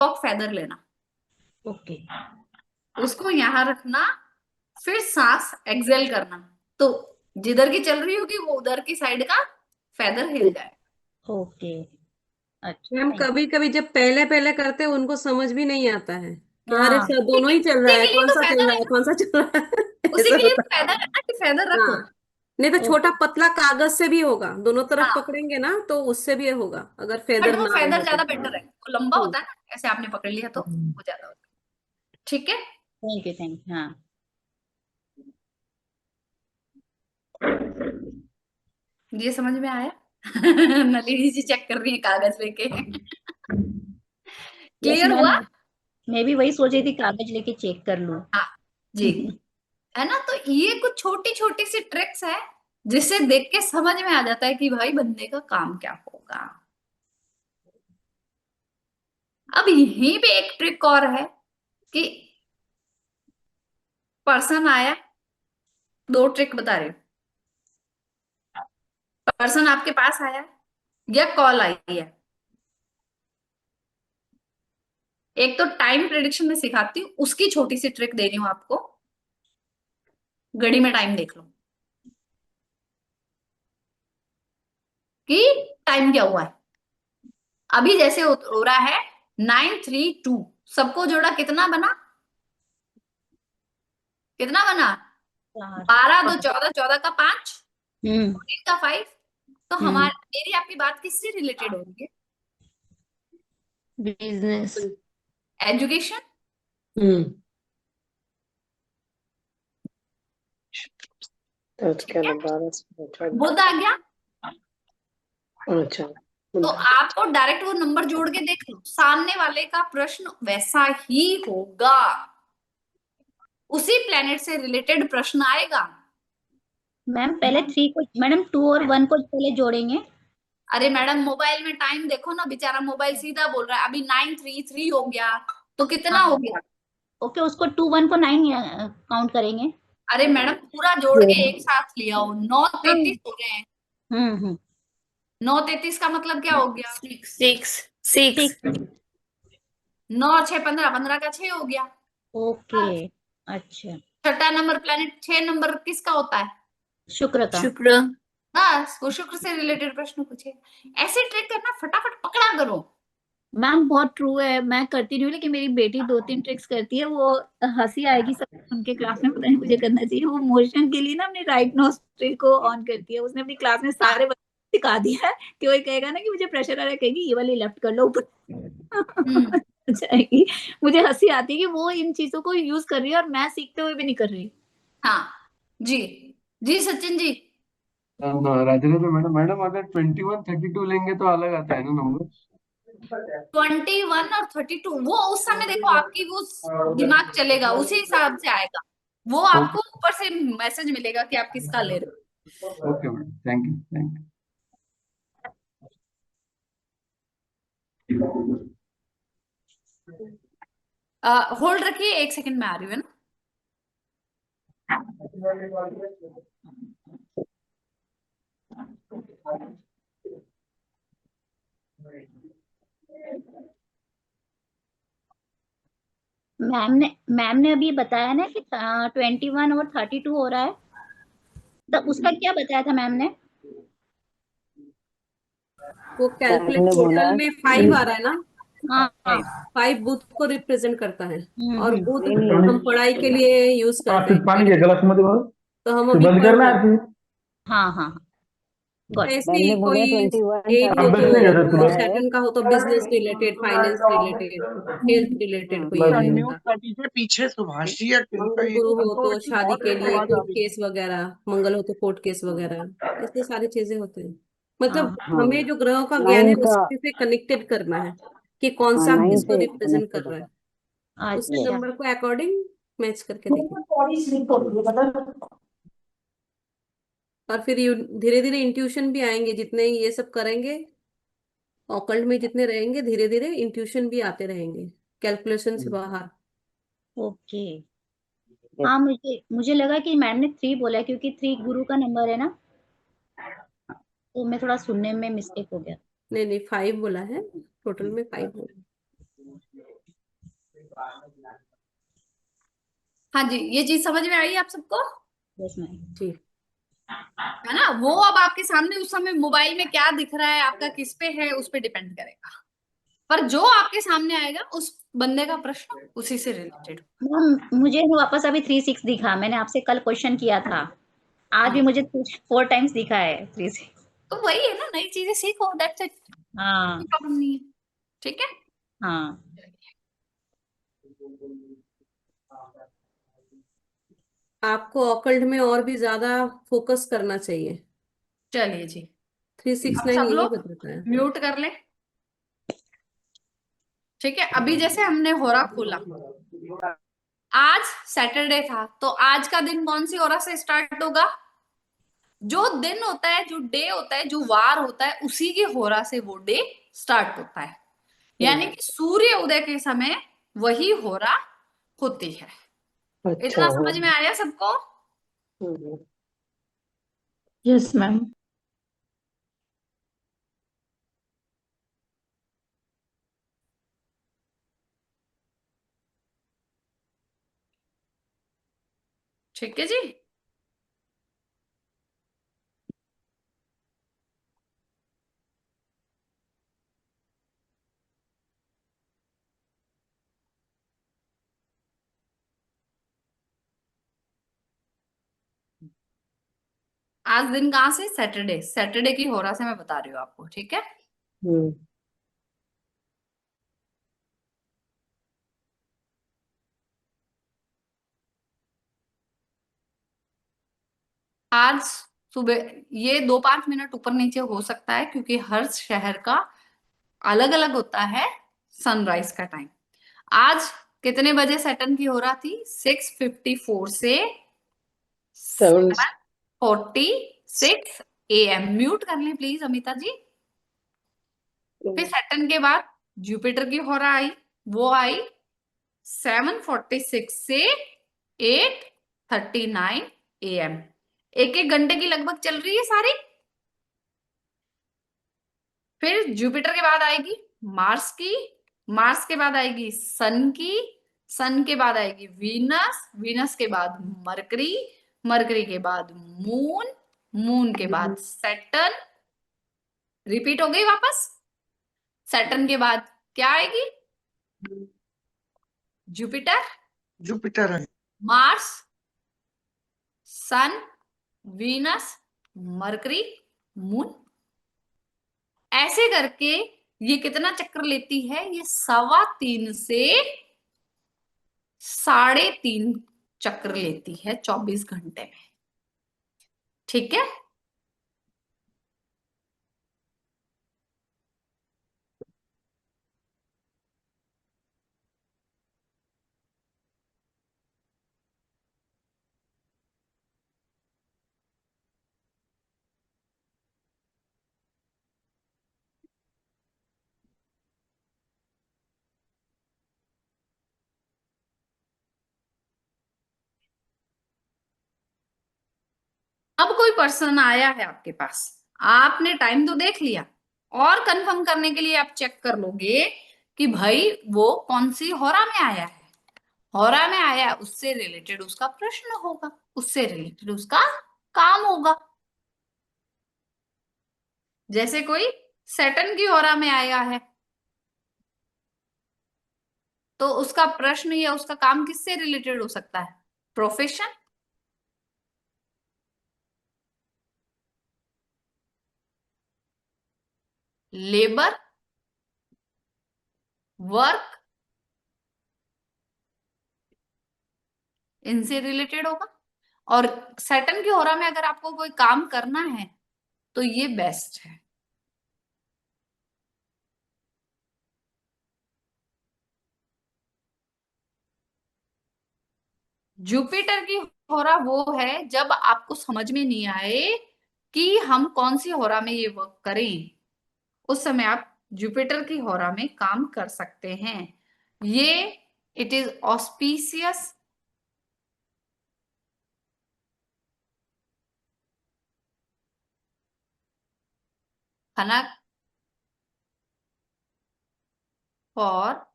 Peacock feather लेना, okay. उसको यहाँ रखना, फिर सांस एक्सेल करना, तो जिधर की चल रही होगी वो उधर की साइड का फेदर हिल जाए। ओके। अच्छा, मैम थैंक। कभी कभी जब पहले पहले करते हैं उनको समझ भी नहीं आता है कि अरे हाँ। सर दोनों ही चल रहा उसी है, के लिए कौन तो सा चल फेदर रहा है है, ना, कौन सा चल रहा है उसी ऐसा के लिए तो होता फेदर है ना कि फेदर है। रखो। हाँ, नहीं तो छोटा ओके। पतला कागज से भी होगा, दोनों तरफ हाँ, पकड़ेंगे ना तो उससे भी होगा अगर बट फेदर वो ना फेदर रहे तो। ज्यादा बेटर है, वो लंबा होता है ना, ऐसे आपने पकड़ लिया तो वो ज्यादा होता है। ठीक है, थैंक यू, थैंक यू। हाँ। ये समझ में आया? नलिनी जी चेक कर रही है कागज लेके। Yes clear ma'am. हुआ? मैं भी वही सोच रही थी, कागज लेके चेक कर लूं। हाँ जी, है ना। तो ये कुछ छोटी छोटी सी ट्रिक्स है जिससे देख के समझ में आ जाता है कि भाई बंदे का काम क्या होगा। अब यहीं पे एक ट्रिक और है कि पर्सन आया, दो ट्रिक बता रही हूँ। पर्सन आपके पास आया या कॉल आई है, एक तो टाइम प्रिडिक्शन में सिखाती हूँ, उसकी छोटी सी ट्रिक दे रही हूँ आपको। घड़ी में टाइम देख लो कि टाइम क्या हुआ है। अभी जैसे हो रहा है 9:32, सबको जोड़ा कितना बना, कितना बना? चार। 12 2 14, 14 का 5, हम्म। 14 का 5। तो हम्म। हमारी मेरी आपकी बात किससे रिलेटेड हो रही है? बिजनेस। एजुकेशन। हम्म। तो ठीक क्या है, बारह से बुध आ गया, अच्छा। तो आपको डायरेक्ट वो नंबर जोड़ के देख लो, सामने वाले का प्रश्न वैसा ही होगा, उसी प्लेनेट से रिलेटेड प्रश्न आएगा। मैम पहले थ्री को, मैडम टू और वन को पहले जोड़ेंगे। अरे मैडम मोबाइल में टाइम देखो ना, बेचारा मोबाइल सीधा बोल रहा है, अभी 9:33 हो गया, तो कितना हाँ। हो गया? ओके, उसको टू वन को नाइन काउंट करेंगे। अरे मैडम पूरा जोड़ के एक साथ लिया हो, नौ हाँ। तैतीस हो गए हैं। हम्म। 9:33 का मतलब क्या हो गया? Six six six. सिक्स। 9 6 15, 15 का 6 हो गया। ओके। अच्छा। छठा नंबर प्लेनेट, 6 नंबर किसका होता है? शुक्र का। शुक्र। बस वो शुक्र से रिलेटेड प्रश्न पूछे। ऐसे ट्रिक करना, फटाफट पकड़ा करो। मैम बहुत ट्रू है, मैं करती नहीं हूँ, लेकिन मेरी बेटी दो तीन ट्रिक्स करती है, वो हंसी आएगी सब उनके क्लास में, पता नहीं मुझे करना चाहिए। वो मोशन के लिए ना अपने राइट नोस्ट्रिल को ऑन करती है, उसने अपनी क्लास में सारे बच्चों को सिखा दिया है कि वो कहेगा ना कि मुझे प्रेशर आ रहा है, कहेगी ये वाली लेफ्ट कर लो ऊपर हम्म। जाएगी। मुझे हंसी आती है कि वो इन चीजों को यूज कर रही है और मैं सीखते हुए भी नहीं कर रही। हाँ जी, जी सचिन जी। राजेंद्र मैडम, मैडम अगर 21 32 लेंगे तो अलग आता है ना नंबर? 21 और 32 वो उस समय देखो आपकी वो दिमाग चलेगा, उसी हिसाब से आएगा। वो ओके। आपको ऊपर से मैसेज मिलेगा कि आप किसका ले रहे okay madam, thank you thank you. हो। होल्ड रखिए, 1 सेकंड में आ रही हूँ, है ना। मैम ने अभी बताया ना कि 21 और 32 हो रहा है, तो उसका क्या बताया था मैम ने? वो मैम कैलकुलेट, ने बोला टोटल में 5 आ रहा है ना, हाँ हाँ। 5 बुध को रिप्रेजेंट करता है, और बुध नहीं नहीं हम पढ़ाई के लिए यूज करते हैं पानी के पढ़ने, गिलास मध्ये भरो, तो हम तो अभी बंद पढ़ करना रहे हैं। आरती। हाँ हाँ हाँ। गॉट। ऐसे मैम ही ने बोला कोई 21 एक हो अभ्यास तो, 32 नहीं घेता बोला तुला? है। सैटर्न का हो तो business related, finance related, health related कोई बस। एरिया न्यू होगा। स्टडी के पीछे सुभाषी या टिनका ये गुरु हो तो थोड़ी सी शादी बहुत के लिए आवाज आ कोर्ट रही है। केस वगैरह, मंगल हो तो कोर्ट केस वगैरह, ऐसी सारी चीजें होती हैं। हाँ मतलब हाँ, हमें जो ग्रहों का ज्ञान है 9 का। उससे से कनेक्टेड करना है कि कौन हाँ, सा 9 किसको से रिप्रेजेंट कर कनेक्टेड रहा है, होगा। उसी अच्छा। यस। नंबर को अकॉर्डिंग मैच करके देखना। और फिर धीरे धीरे इंट्यूशन भी आएंगे, जितने ये सब करेंगे ऑकल्ट में जितने रहेंगे, धीरे धीरे इंट्यूशन भी आते रहेंगे कैलकुलेशन से बाहर। ओके। यस। हाँ, मुझे मुझे लगा कि मैम ने थ्री बोला है, क्योंकि थ्री गुरु का नंबर है ना, तो मैं थोड़ा सुनने में मिस्टेक हो गया। नहीं नहीं, 5 बोला है, टोटल में 5 बोला है। हाँ जी, ये चीज समझ में आई आप सबको? Yes ma'am. जी। है ना? वो अब आपके सामने उस समय मोबाइल में क्या दिख रहा है, आपका किस पे है, उस पे डिपेंड करेगा। पर जो आपके सामने आएगा उस बंदे का प्रश्न उसी से रिलेटेड। मैम मुझे वापस अभी 3-6 दिखा, मैंने आपसे कल क्वेश्चन किया था, आज भी हाँ, मुझे 4 टाइम्स दिखा है 3-6। तो वही है ना, नई चीजें सीखो, दैट्स इट, हाँ प्रॉब्लम नहीं है। ठीक है। हाँ। आपको ऑकल्ट में और भी ज्यादा फोकस करना चाहिए। चलिए जी, 369 सब यही लोग बताता है। म्यूट कर लें। ठीक है, अभी जैसे हमने होरा खोला, आज सैटरडे था, तो आज का दिन कौन सी होरा से स्टार्ट होगा? जो दिन होता है, जो डे होता है, जो वार होता है, उसी की होरा से वो डे स्टार्ट होता है। यानी कि सूर्य उदय के समय वही होरा होती है। अच्छा इतना हाँ। समझ में आया सबको? हम्म। Yes ma'am. ठीक है जी। आज दिन कहाँ से? सैटरडे, सैटरडे की होरा से मैं बता रही हूँ आपको। ठीक है, हम्म। आज सुबह ये 2-5 मिनट ऊपर नीचे हो सकता है, क्योंकि हर शहर का अलग अलग होता है सनराइज का टाइम। आज कितने बजे सैटर्न की हो रहा थी? 6:54 से सेवन 7:46 AM। म्यूट कर लें प्लीज अमिता जी। फिर सैटर्न के बाद जुपिटर की हो रहा आई, वो आई 7:46 से 8:39 AM। एक एक घंटे की लगभग चल रही है सारी। फिर जुपिटर के बाद आएगी मार्स की, मार्स के बाद आएगी सन की, सन के बाद आएगी वीनस, वीनस के बाद मरकरी, मरकरी के बाद मून, मून के बाद सैटर्न। रिपीट हो गई वापस। सैटर्न के बाद क्या आएगी? जुपिटर, जुपिटर है। मार्स, सन, वीनस, मरकरी, मून। ऐसे करके ये कितना चक्र लेती है? ये 3.25 से 3.5 चक्र लेती है 24 घंटे में। ठीक है। अब कोई पर्सन आया है आपके पास, आपने टाइम तो देख लिया, और कंफर्म करने के लिए आप चेक कर लोगे कि भाई वो कौन सी होरा में आया है। होरा में आया है, उससे रिलेटेड उसका प्रश्न होगा, उससे रिलेटेड उसका काम होगा। जैसे कोई सैटर्न की होरा में आया है, तो उसका प्रश्न या उसका काम किससे रिलेटेड हो सकता है? प्रोफेशन, लेबर, वर्क, इनसे रिलेटेड होगा। और सैटर्न की होरा में अगर आपको कोई काम करना है तो ये बेस्ट है। जुपिटर की होरा वो है जब आपको समझ में नहीं आए कि हम कौन सी होरा में ये वर्क करें, उस समय आप जुपिटर की होरा में काम कर सकते हैं। ये इट इज ऑस्पिशियस फनक फॉर